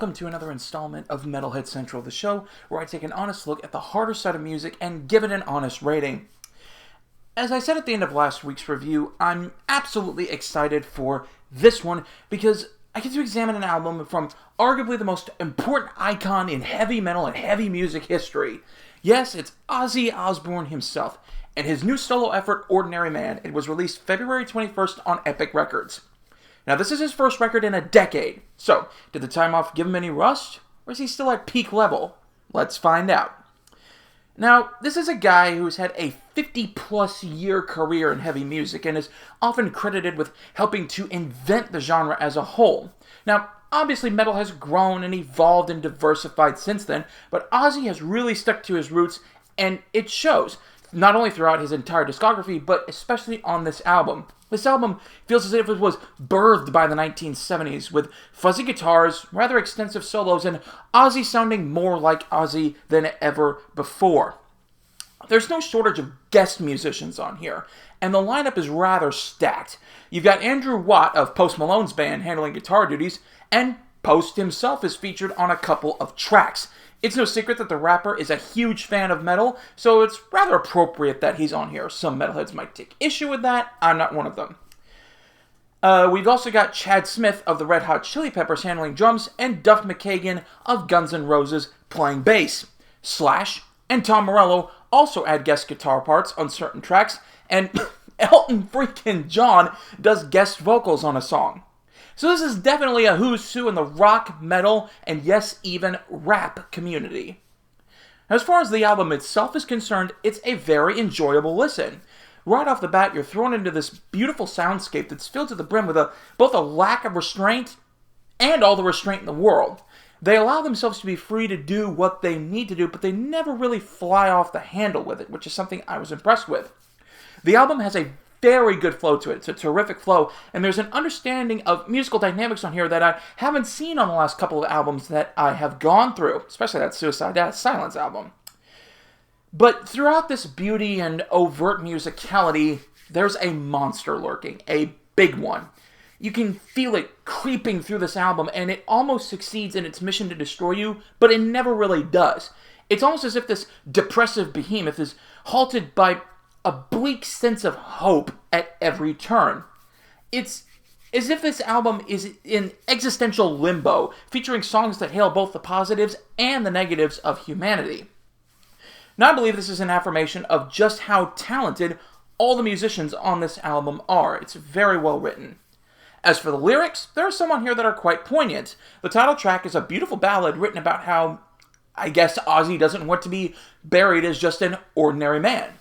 welcome to another installment of Metalhead Central, the show where I take an honest look at the harder side of music and give it an honest rating. As I said at the end of last week's review, I'm absolutely excited for this one because I get to examine an album from arguably the most important icon in heavy metal and heavy music history. Yes, it's Ozzy Osbourne himself, and his new solo effort, Ordinary Man. It was released February 21st on Epic Records. Now, this is his first record in a decade. So, did the time off give him any rust? Or is he still at peak level? Let's find out. Now, this is a guy who's had a 50-plus year career in heavy music and is often credited with helping to invent the genre as a whole. Now, obviously metal has grown and evolved and diversified since then, but Ozzy has really stuck to his roots, and it shows, not only throughout his entire discography, but especially on this album. This album feels as if it was birthed by the 1970s, with fuzzy guitars, rather extensive solos, and Ozzy sounding more like Ozzy than ever before. There's no shortage of guest musicians on here, and the lineup is rather stacked. You've got Andrew Watt of Post Malone's band handling guitar duties, and Post himself is featured on a couple of tracks. It's no secret that the rapper is a huge fan of metal, so it's rather appropriate that he's on here. Some metalheads might take issue with that. I'm not one of them. We've also got Chad Smith of the Red Hot Chili Peppers handling drums, and Duff McKagan of Guns N' Roses playing bass. Slash and Tom Morello also add guest guitar parts on certain tracks, and Elton freaking John does guest vocals on a song. So this is definitely a who's who in the rock, metal, and yes, even rap community. As far as the album itself is concerned, it's a very enjoyable listen. Right off the bat, you're thrown into this beautiful soundscape that's filled to the brim with both a lack of restraint and all the restraint in the world. They allow themselves to be free to do what they need to do, but they never really fly off the handle with it, which is something I was impressed with. The album has a very good flow to it. It's a terrific flow, and there's an understanding of musical dynamics on here that I haven't seen on the last couple of albums that I have gone through, especially that Suicide Silence album. But throughout this beauty and overt musicality, there's a monster lurking, a big one. You can feel it creeping through this album, and it almost succeeds in its mission to destroy you, but it never really does. It's almost as if this depressive behemoth is halted by a bleak sense of hope at every turn. It's as if this album is in existential limbo, featuring songs that hail both the positives and the negatives of humanity. Now I believe this is an affirmation of just how talented all the musicians on this album are. It's very well written. As for the lyrics, there are some on here that are quite poignant. The title track is a beautiful ballad written about how, I guess, Ozzy doesn't want to be buried as just an ordinary man.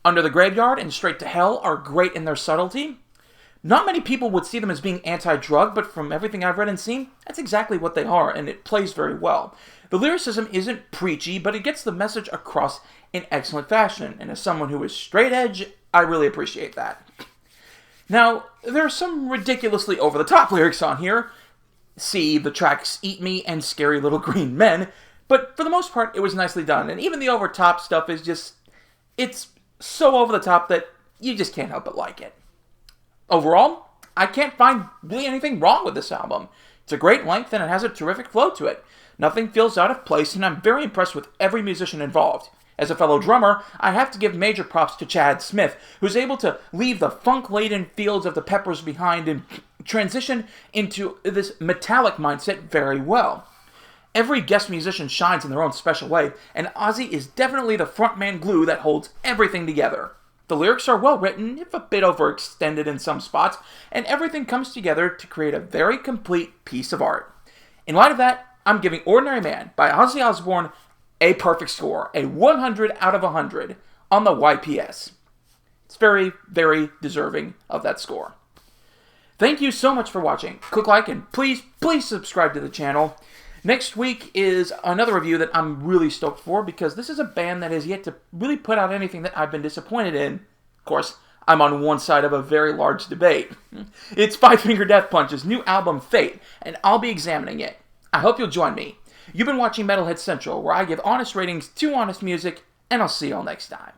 Under the Graveyard and Straight to Hell are great in their subtlety. Not many people would see them as being anti-drug, but from everything I've read and seen, that's exactly what they are, and it plays very well. The lyricism isn't preachy, but it gets the message across in excellent fashion, and as someone who is straight edge, I really appreciate that. Now, there are some ridiculously over-the-top lyrics on here. See the tracks Eat Me and Scary Little Green Men, but for the most part, it was nicely done, and even the over-top stuff is just, it's so over the top that you just can't help but like it. Overall, I can't find really anything wrong with this album. It's a great length and it has a terrific flow to it. Nothing feels out of place, and I'm very impressed with every musician involved. As a fellow drummer, I have to give major props to Chad Smith, who's able to leave the funk-laden fields of the Peppers behind and transition into this metallic mindset very well. Every guest musician shines in their own special way, and Ozzy is definitely the frontman glue that holds everything together. The lyrics are well written, if a bit overextended in some spots, and everything comes together to create a very complete piece of art. In light of that, I'm giving Ordinary Man by Ozzy Osbourne a perfect score, a 100 out of 100 on the YPS. It's very, very deserving of that score. Thank you so much for watching. Click like and please subscribe to the channel. Next week is another review that I'm really stoked for because this is a band that has yet to really put out anything that I've been disappointed in. Of course, I'm on one side of a very large debate. It's Five Finger Death Punch's new album, Fate, and I'll be examining it. I hope you'll join me. You've been watching Metalhead Central, where I give honest ratings to honest music, and I'll see y'all next time.